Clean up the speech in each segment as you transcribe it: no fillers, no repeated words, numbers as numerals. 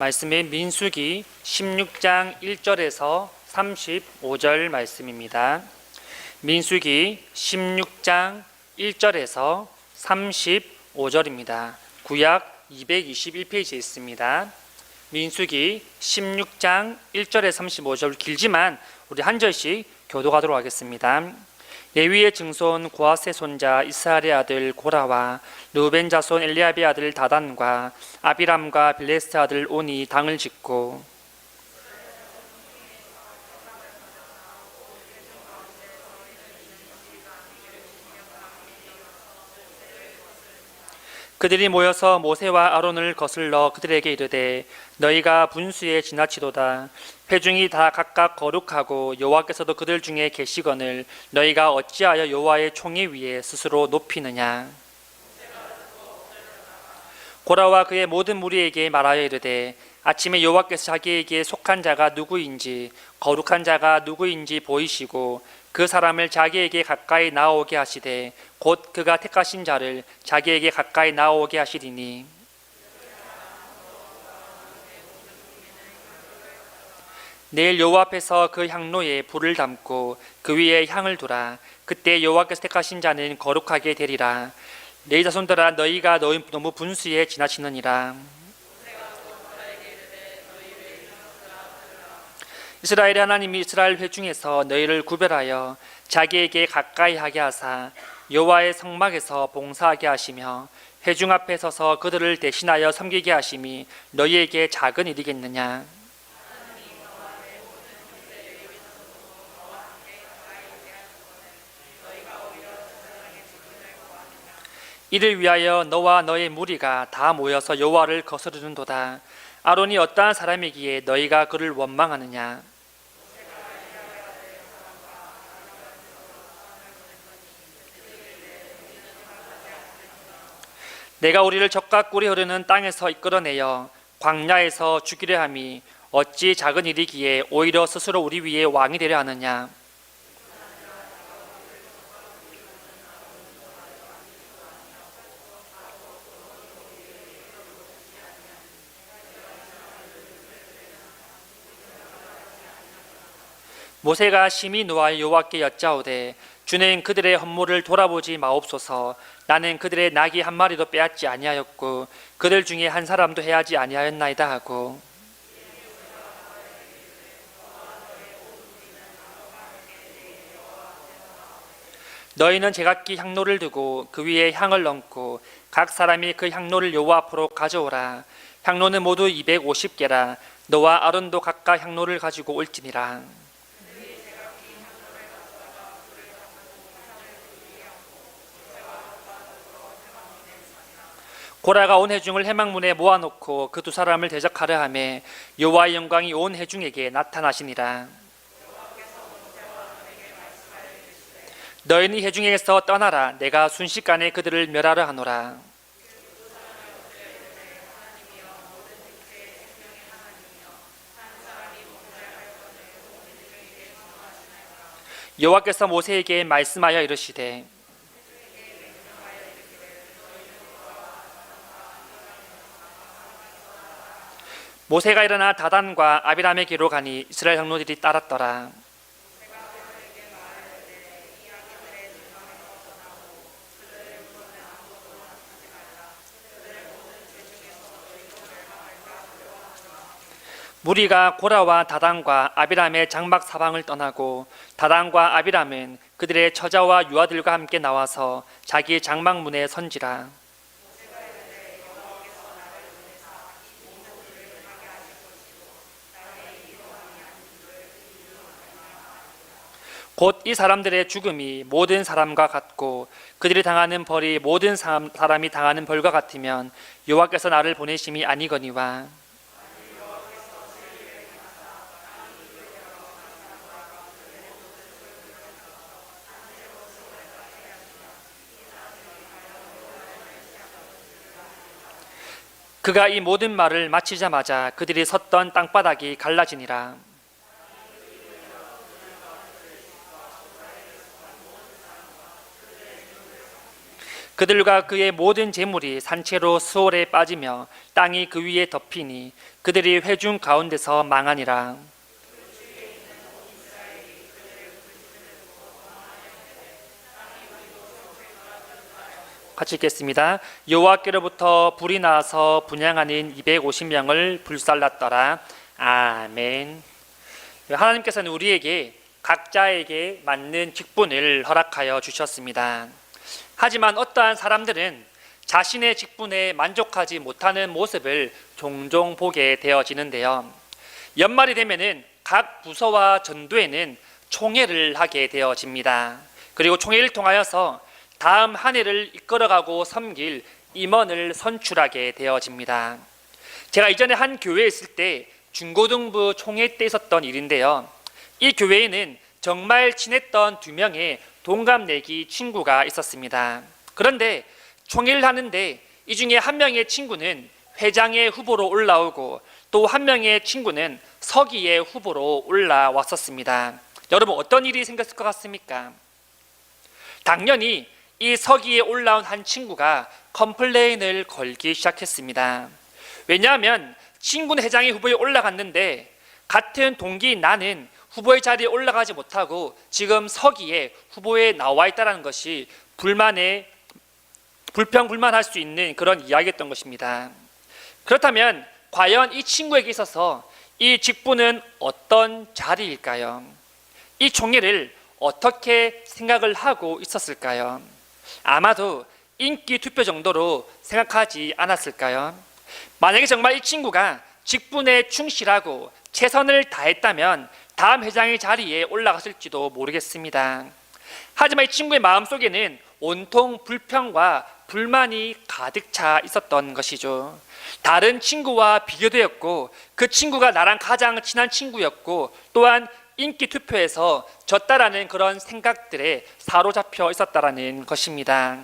말씀인 민수기 16장 1절에서 35절 말씀입니다. 민수기 16장 1절에서 35절입니다. 구약 221페이지에 있습니다. 민수기 16장 1절에서 35절 길지만 우리 한 절씩 교독하도록 하겠습니다. 레위의 증손 고하세 손자 이스라엘의 아들 고라와 르우벤 자손 엘리압의 아들 다단과 아비람과 빌레스 아들 온이 당을 짓고 그들이 모여서 모세와 아론을 거슬러 그들에게 이르되 너희가 분수에 지나치도다. 회중이 다 각각 거룩하고 여호와께서도 그들 중에 계시거늘 너희가 어찌하여 여호와의 총회 위에 스스로 높이느냐. 고라와 그의 모든 무리에게 말하여 이르되 아침에 여호와께서 자기에게 속한 자가 누구인지 거룩한 자가 누구인지 보이시고 그 사람을 자기에게 가까이 나오게 하시되 곧 그가 택하신 자를 자기에게 가까이 나오게 하시리니 내일 여호와 앞에서 그 향로에 불을 담고 그 위에 향을 두라. 그때 여호와께서 택하신 자는 거룩하게 되리라. 내 자손들아 너희가 너무 분수에 지나치느니라. 이스라엘의 하나님이 이스라엘 회중에서 너희를 구별하여 자기에게 가까이 하게 하사 여호와의 성막에서 봉사하게 하시며 회중 앞에 서서 그들을 대신하여 섬기게 하심이 너희에게 작은 일이겠느냐. 이를 위하여 너와 너의 무리가 다 모여서 여호와를 거스르는도다. 아론이 어떠한 사람이기에 너희가 그를 원망하느냐. 내가 우리를 적과 꿀이 흐르는 땅에서 이끌어내어 광야에서 죽이려 함이 어찌 작은 일이기에 오히려 스스로 우리 위에 왕이 되려 하느냐. 모세가 심히 노하여 여호와께 여짜오되 주는 그들의 헌물을 돌아보지 마옵소서. 나는 그들의 나귀 한 마리도 빼앗지 아니하였고 그들 중에 한 사람도 해하지 아니하였나이다 하고 너희는 제각기 향로를 두고 그 위에 향을 얹고 각 사람이 그 향로를 여호와 앞으로 가져오라. 향로는 모두 250개라. 너와 아론도 각각 향로를 가지고 올지니라. 고라가 온 회중을 회막문에 모아놓고 그 두 사람을 대적하려 하매 여호와의 영광이 온 회중에게 나타나시니라. 너희는 회중에게서 떠나라. 내가 순식간에 그들을 멸하려 하노라. 여호와께서 모세에게 말씀하여 이르시되 모세가 일어나 다단과 아비람에게로 가니 이스라엘 장로들이 따랐더라. 무리가 고라와 다단과 아비람의 장막 사방을 떠나고 다단과 아비람은 그들의 처자와 유아들과 함께 나와서 자기 장막 문에 선지라. 곧 이 사람들의 죽음이 모든 사람과 같고 그들이 당하는 벌이 모든 사람이 당하는 벌과 같으면 여호와께서 나를 보내심이 아니거니와 그가 이 모든 말을 마치자마자 그들이 섰던 땅바닥이 갈라지니라. 그들과 그의 모든 재물이 산채로 수월에 빠지며 땅이 그 위에 덮이니 그들이 회중 가운데서 망하니라. 같이 읽겠습니다. 여호와께로부터 불이 나와서 분향하는 250명을 불살랐더라. 아멘. 하나님께서는 우리에게 각자에게 맞는 직분을 허락하여 주셨습니다. 하지만 어떠한 사람들은 자신의 직분에 만족하지 못하는 모습을 종종 보게 되어지는데요. 연말이 되면은 각 부서와 전도회는 총회를 하게 되어집니다. 그리고 총회를 통하여서 다음 한 해를 이끌어가고 섬길 임원을 선출하게 되어집니다. 제가 이전에 한 교회에 있을 때 중고등부 총회 때 있었던 일인데요. 이 교회에는 정말 친했던 2명의 동갑내기 친구가 있었습니다. 그런데 총회를 하는데 이 중에 한 명의 친구는 회장의 후보로 올라오고 또 한 명의 친구는 서기의 후보로 올라왔었습니다. 여러분, 어떤 일이 생겼을 것 같습니까? 당연히 이 서기에 올라온 한 친구가 컴플레인을 걸기 시작했습니다. 왜냐하면 친구는 회장의 후보에 올라갔는데 같은 동기인 나는 후보의 자리에 올라가지 못하고 지금 서기에 후보에 나와 있다는 것이 불평불만할 수 있는 그런 이야기였던 것입니다. 그렇다면 과연 이 친구에게 있어서 이 직분은 어떤 자리일까요? 이 총회를 어떻게 생각을 하고 있었을까요? 아마도 인기 투표 정도로 생각하지 않았을까요? 만약에 정말 이 친구가 직분에 충실하고 최선을 다했다면 다음 회장의 자리에 올라갔을지도 모르겠습니다. 하지만 이 친구의 마음속에는 온통 불평과 불만이 가득 차 있었던 것이죠. 다른 친구와 비교되었고 그 친구가 나랑 가장 친한 친구였고 또한 인기 투표에서 졌다라는 그런 생각들에 사로잡혀 있었다라는 것입니다.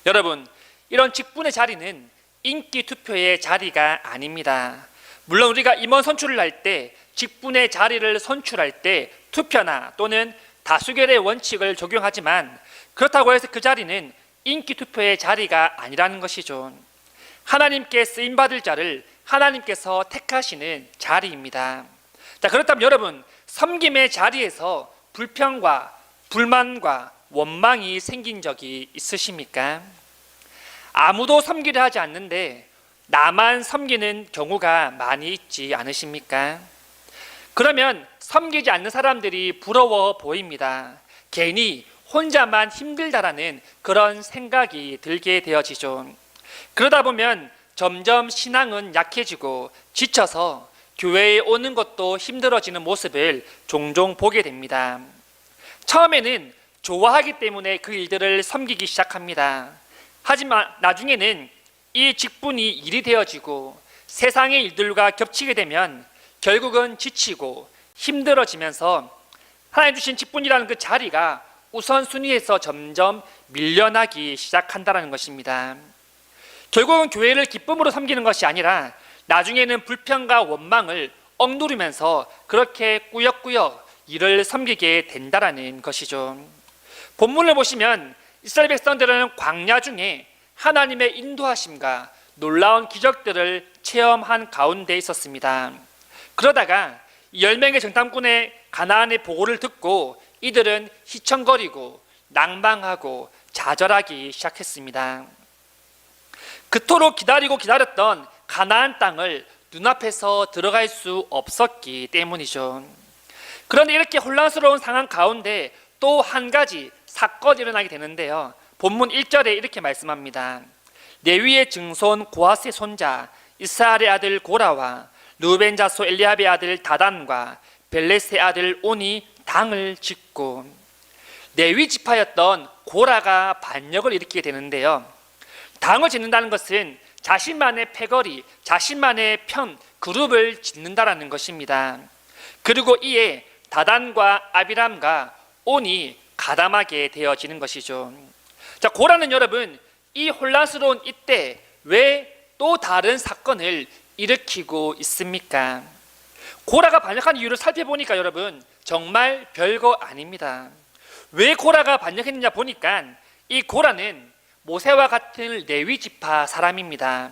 여러분, 이런 직분의 자리는 인기 투표의 자리가 아닙니다. 물론 우리가 임원 선출을 할 때 직분의 자리를 선출할 때 투표나 또는 다수결의 원칙을 적용하지만 그렇다고 해서 그 자리는 인기 투표의 자리가 아니라는 것이죠. 하나님께 쓰임받을 자를 하나님께서 택하시는 자리입니다. 자, 그렇다면 여러분, 섬김의 자리에서 불평과 불만과 원망이 생긴 적이 있으십니까? 아무도 섬기려 하지 않는데 나만 섬기는 경우가 많이 있지 않으십니까? 그러면 섬기지 않는 사람들이 부러워 보입니다. 괜히 혼자만 힘들다라는 그런 생각이 들게 되어지죠. 그러다 보면 점점 신앙은 약해지고 지쳐서 교회에 오는 것도 힘들어지는 모습을 종종 보게 됩니다. 처음에는 좋아하기 때문에 그 일들을 섬기기 시작합니다. 하지만 나중에는 이 직분이 일이 되어지고 세상의 일들과 겹치게 되면 결국은 지치고 힘들어지면서 하나님 주신 직분이라는 그 자리가 우선순위에서 점점 밀려나기 시작한다는 것입니다. 결국은 교회를 기쁨으로 섬기는 것이 아니라 나중에는 불평과 원망을 억누르면서 그렇게 꾸역꾸역 이를 섬기게 된다라는 것이죠. 본문을 보시면 이스라엘 백성들은 광야 중에 하나님의 인도하심과 놀라운 기적들을 체험한 가운데 있었습니다. 그러다가 10명의 정탐꾼의 가나안의 보고를 듣고 이들은 희청거리고 낭망하고 좌절하기 시작했습니다. 그토록 기다렸던 가나안 땅을 눈앞에서 들어갈 수 없었기 때문이죠. 그런데 이렇게 혼란스러운 상황 가운데 또 한 가지 사건이 일어나게 되는데요. 본문 1절에 이렇게 말씀합니다. 레위의 증손 고하스의 손자 이스라엘의 아들 고라와 르우벤 자손 엘리압의 아들 다단과 벨렛의 아들 온이 당을 짓고, 레위 지파였던 고라가 반역을 일으키게 되는데요. 당을 짓는다는 것은 자신만의 패거리, 자신만의 편, 그룹을 짓는다라는 것입니다. 그리고 이에 다단과 아비람과 온이 가담하게 되어지는 것이죠. 자, 고라는 여러분, 이 혼란스러운 이때 왜 또 다른 사건을 일으키고 있습니까? 고라가 반역한 이유를 살펴보니까 여러분 정말 별거 아닙니다. 왜 고라가 반역했느냐 보니까 이 고라는 모세와 같은 레위 지파 사람입니다.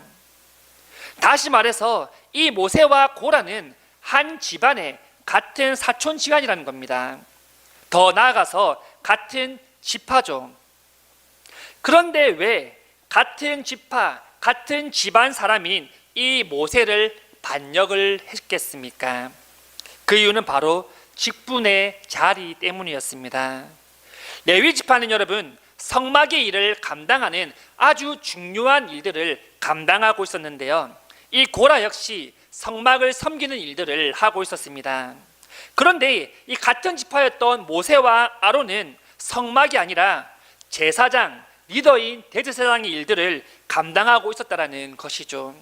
다시 말해서 이 모세와 고라는 한 집안의 같은 사촌지간이라는 겁니다. 더 나아가서 같은 지파죠. 그런데 왜 같은 지파, 같은 집안 사람인 이 모세를 반역을 했겠습니까? 그 이유는 바로 직분의 자리 때문이었습니다. 레위 지파는 여러분, 성막의 일을 감당하는 아주 중요한 일들을 감당하고 있었는데요. 이 고라 역시 성막을 섬기는 일들을 하고 있었습니다. 그런데 이 같은 지파였던 모세와 아론은 성막이 아니라 제사장, 리더인 대제사장의 일들을 감당하고 있었다는 것이죠.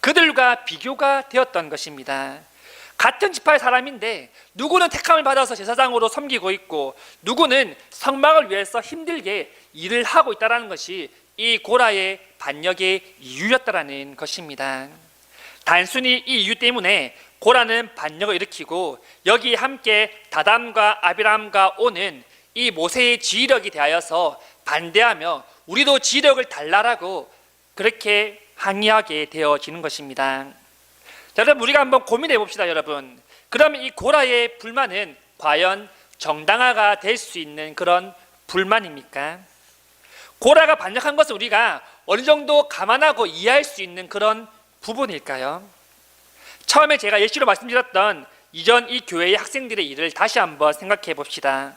그들과 비교가 되었던 것입니다. 같은 지파의 사람인데 누구는 택함을 받아서 제사장으로 섬기고 있고 누구는 성막을 위해서 힘들게 일을 하고 있다는 것이 이 고라의 반역의 이유였다는 것입니다. 단순히 이 이유 때문에 고라는 반역을 일으키고 여기에 함께 다담과 아비람과 오는 이 모세의 지휘력이 대하여서 반대하며 우리도 지휘력을 달라라고 그렇게 항의하게 되어지는 것입니다. 자, 여러분, 우리가 한번 고민해 봅시다. 여러분, 그러면 이 고라의 불만은 과연 정당화가 될 수 있는 그런 불만입니까? 고라가 반역한 것을 우리가 어느 정도 감안하고 이해할 수 있는 그런 부분일까요? 처음에 제가 예시로 말씀드렸던 이전 이 교회의 학생들의 일을 다시 한번 생각해 봅시다.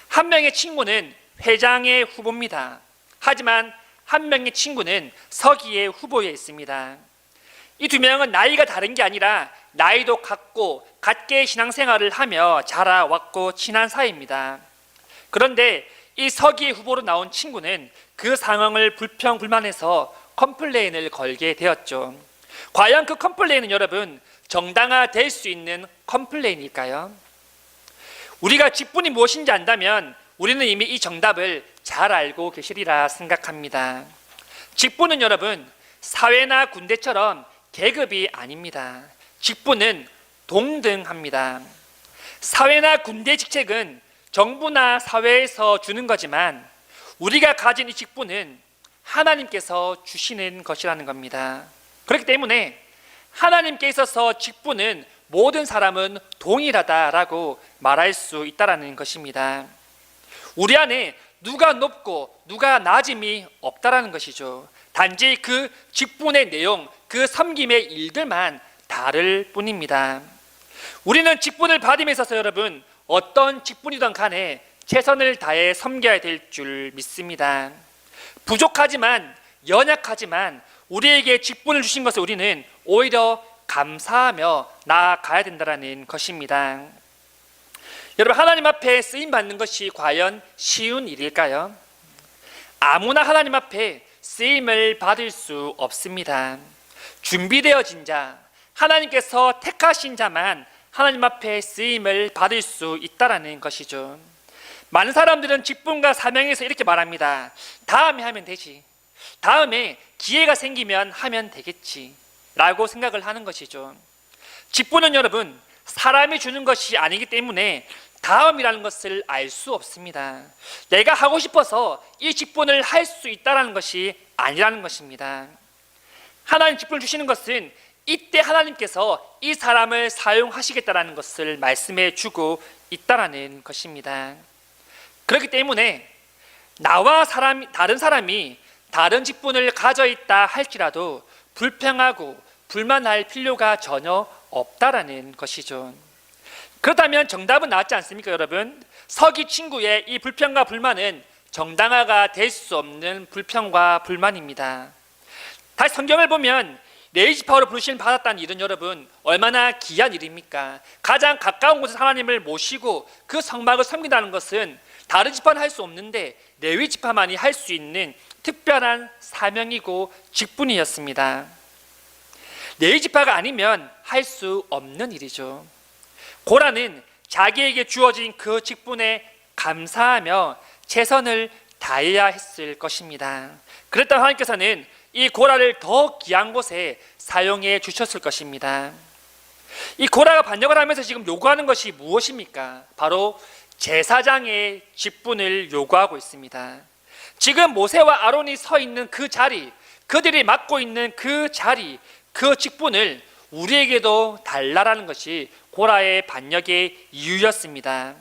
한 명의 친구는 회장의 후보입니다. 하지만 한 명의 친구는 서기의 후보에 있습니다. 이 두 명은 나이가 다른 게 아니라 나이도 같고 같게 신앙생활을 하며 자라왔고 친한 사이입니다. 그런데 이 서기의 후보로 나온 친구는 그 상황을 불평불만해서 컴플레인을 걸게 되었죠. 과연 그 컴플레인은 여러분 정당화될 수 있는 컴플레인일까요? 우리가 직분이 무엇인지 안다면 우리는 이미 이 정답을 잘 알고 계시리라 생각합니다. 직분은 여러분 사회나 군대처럼 계급이 아닙니다. 직분은 동등합니다. 사회나 군대 직책은 정부나 사회에서 주는 거지만 우리가 가진 이 직분은 하나님께서 주시는 것이라는 겁니다. 그렇기 때문에 하나님께 있어서 직분은 모든 사람은 동일하다라고 말할 수 있다는 것입니다. 우리 안에 누가 높고 누가 낮음이 없다라는 것이죠. 단지 그 직분의 내용, 그 섬김의 일들만 다를 뿐입니다. 우리는 직분을 받음에 있어서 여러분 어떤 직분이든 간에 최선을 다해 섬겨야 될 줄 믿습니다. 부족하지만 연약하지만 우리에게 직분을 주신 것을 우리는 오히려 감사하며 나아가야 된다는 것입니다. 여러분, 하나님 앞에 쓰임 받는 것이 과연 쉬운 일일까요? 아무나 하나님 앞에 쓰임을 받을 수 없습니다. 준비되어진 자, 하나님께서 택하신 자만 하나님 앞에 쓰임을 받을 수 있다라는 것이죠. 많은 사람들은 직분과 사명에서 이렇게 말합니다. 다음에 하면 되지. 다음에 기회가 생기면 하면 되겠지. 라고 생각을 하는 것이죠. 직분은 여러분 사람이 주는 것이 아니기 때문에 다음이라는 것을 알 수 없습니다. 내가 하고 싶어서 이 직분을 할 수 있다는 것이 아니라는 것입니다. 하나님 직분을 주시는 것은 이때 하나님께서 이 사람을 사용하시겠다는 것을 말씀해 주고 있다는 것입니다. 그렇기 때문에 나와 다른 사람이 다른 직분을 가져 있다 할지라도 불평하고 불만할 필요가 전혀 없다라는 것이죠. 그렇다면 정답은 나왔지 않습니까, 여러분? 서기 친구의 이 불평과 불만은 정당화가 될 수 없는 불평과 불만입니다. 다시 성경을 보면 레위 지파로 부르심 받았다는 일은 여러분 얼마나 귀한 일입니까? 가장 가까운 곳에서 하나님을 모시고 그 성막을 섬긴다는 것은 다른 지파는 할 수 없는데 레위 지파만이 할 수 있는 특별한 사명이고 직분이었습니다. 레위 지파가 아니면 할 수 없는 일이죠. 고라는 자기에게 주어진 그 직분에 감사하며 최선을 다해야 했을 것입니다. 그랬다면 하나님께서는 이 고라를 더 귀한 곳에 사용해 주셨을 것입니다. 이 고라가 반역을 하면서 지금 요구하는 것이 무엇입니까? 바로 제사장의 직분을 요구하고 있습니다. 지금 모세와 아론이 서 있는 그 자리, 그들이 맡고 있는 그 자리, 그 직분을 우리에게도 달라라는 것이 고라의 반역의 이유였습니다.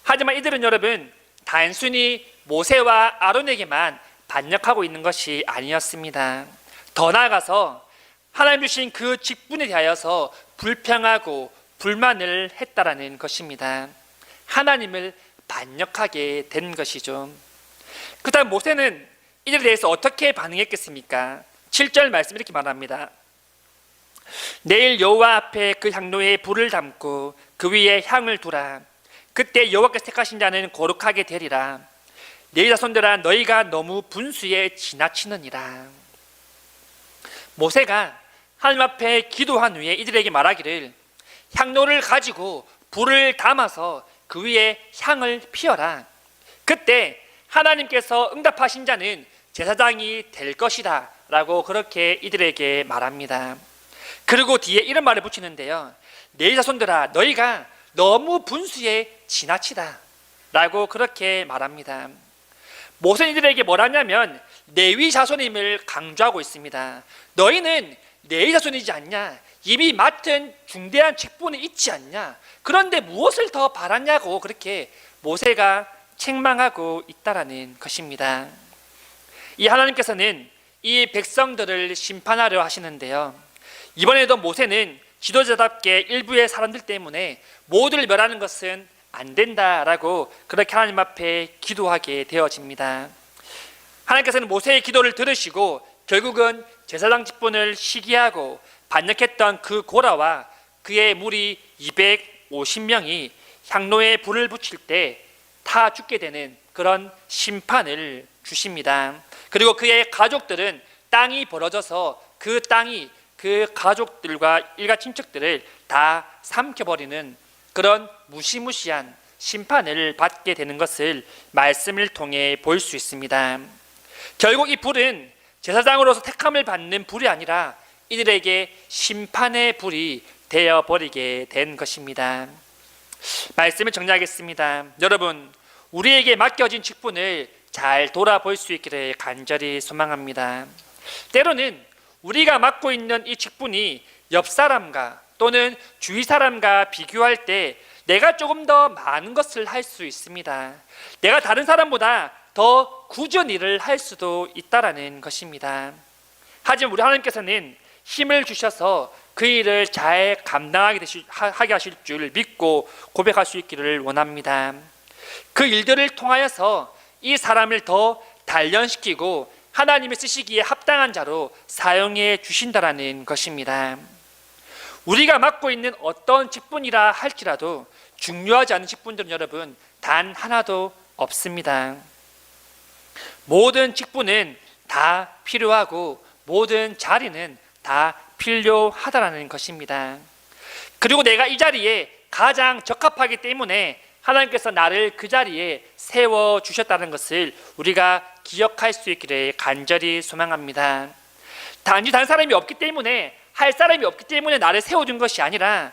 하지만 이들은 여러분, 단순히 모세와 아론에게만 반역하고 있는 것이 아니었습니다. 더 나아가서 하나님 주신 그 직분에 대하여서 불평하고 불만을 했다라는 것입니다. 하나님을 반역하게 된 것이죠. 그다음 모세는 이들에 대해서 어떻게 반응했겠습니까? 7절 말씀 이렇게 말합니다. 내일 여호와 앞에 그 향로에 불을 담고 그 위에 향을 두라. 그때 여호와께서 택하신 자는 거룩하게 되리라. 내 자손들아, 너희가 너무 분수에 지나치느니라. 모세가 하나님 앞에 기도한 후에 이들에게 말하기를, 향로를 가지고 불을 담아서 그 위에 향을 피워라. 그때 하나님께서 응답하신 자는 제사장이 될 것이다 라고 그렇게 이들에게 말합니다. 그리고 뒤에 이런 말을 붙이는데요, 내 자손들아, 너희가 너무 분수에 지나치다 라고 그렇게 말합니다. 모세는 이들에게 뭘 하냐면 레위 자손임을 강조하고 있습니다. 너희는 레위 자손이지 않냐? 이미 맡은 중대한 직분이 있지 않냐? 그런데 무엇을 더 바랐냐고 그렇게 모세가 책망하고 있다라는 것입니다. 이 하나님께서는 이 백성들을 심판하려 하시는데요, 이번에도 모세는 지도자답게 일부의 사람들 때문에 모두를 멸하는 것은 안 된다라고 그렇게 하나님 앞에 기도하게 되어집니다. 하나님께서는 모세의 기도를 들으시고 결국은 제사장 직분을 시기하고 반역했던 그 고라와 그의 무리 250명이 향로에 불을 붙일 때 다 죽게 되는 그런 심판을 주십니다. 그리고 그의 가족들은 땅이 벌어져서 그 땅이 그 가족들과 일가 친척들을 다 삼켜버리는 그런 무시무시한 심판을 받게 되는 것을 말씀을 통해 볼 수 있습니다. 결국 이 불은 제사장으로서 택함을 받는 불이 아니라 이들에게 심판의 불이 되어버리게 된 것입니다. 말씀을 정리하겠습니다. 여러분, 우리에게 맡겨진 직분을 잘 돌아볼 수 있기를 간절히 소망합니다. 때로는 우리가 맡고 있는 이 직분이 옆 사람과 또는 주위 사람과 비교할 때 내가 조금 더 많은 것을 할 수 있습니다. 내가 다른 사람보다 더 굳은 일을 할 수도 있다라는 것입니다. 하지만 우리 하나님께서는 힘을 주셔서 그 일을 잘 감당하게 하게 하실 줄 믿고 고백할 수 있기를 원합니다. 그 일들을 통하여서 이 사람을 더 단련시키고 하나님이 쓰시기에 합당한 자로 사용해 주신다라는 것입니다. 우리가 맡고 있는 어떤 직분이라 할지라도 중요하지 않은 직분들은 여러분 단 하나도 없습니다. 모든 직분은 다 필요하고 모든 자리는 다 필요하다라는 것입니다. 그리고 내가 이 자리에 가장 적합하기 때문에 하나님께서 나를 그 자리에 세워주셨다는 것을 우리가 기억할 수 있기를 간절히 소망합니다. 단지 다른 사람이 없기 때문에, 할 사람이 없기 때문에 나를 세워준 것이 아니라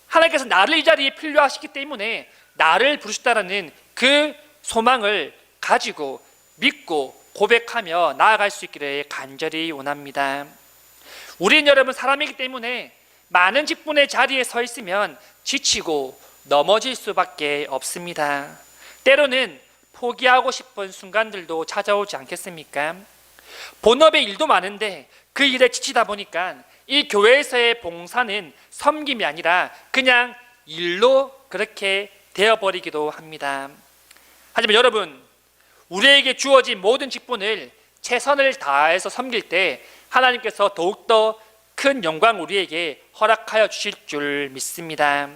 하나님께서 나를 이 자리에 필요하시기 때문에 나를 부르셨다는 그 소망을 가지고 믿고 고백하며 나아갈 수 있기를 간절히 원합니다. 우리는 여러분 사람이기 때문에 많은 직분의 자리에 서 있으면 지치고 넘어질 수밖에 없습니다. 때로는 포기하고 싶은 순간들도 찾아오지 않겠습니까? 본업의 일도 많은데 그 일에 지치다 보니까 이 교회에서의 봉사는 섬김이 아니라 그냥 일로 그렇게 되어버리기도 합니다. 하지만 여러분, 우리에게 주어진 모든 직분을 최선을 다해서 섬길 때 하나님께서 더욱더 큰 영광 우리에게 허락하여 주실 줄 믿습니다.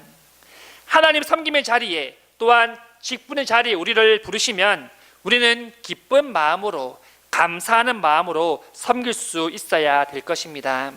하나님 섬김의 자리에 또한 직분의 자리에 우리를 부르시면 우리는 기쁜 마음으로 감사하는 마음으로 섬길 수 있어야 될 것입니다.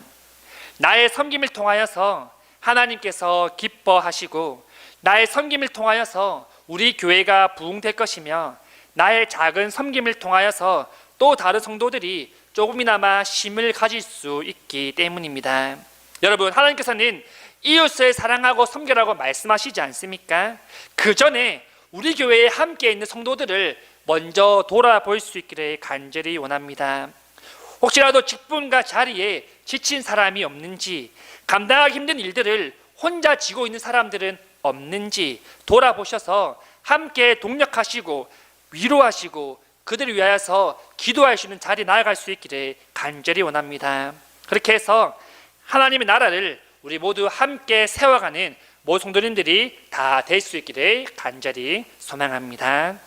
나의 섬김을 통하여서 하나님께서 기뻐하시고 나의 섬김을 통하여서 우리 교회가 부흥될 것이며 나의 작은 섬김을 통하여서 또 다른 성도들이 조금이나마 힘을 가질 수 있기 때문입니다. 여러분, 하나님께서는 이웃을 사랑하고 섬기라고 말씀하시지 않습니까? 그 전에 우리 교회에 함께 있는 성도들을 먼저 돌아볼 수 있기를 간절히 원합니다. 혹시라도 직분과 자리에 지친 사람이 없는지, 감당하기 힘든 일들을 혼자 지고 있는 사람들은 없는지 돌아보셔서 함께 동력하시고 위로하시고 그들을 위하여서 기도할 수 있는 자리에 나아갈 수 있기를 간절히 원합니다. 그렇게 해서 하나님의 나라를 우리 모두 함께 세워가는 모든 성도님들이 다 될 수 있기를 간절히 소망합니다.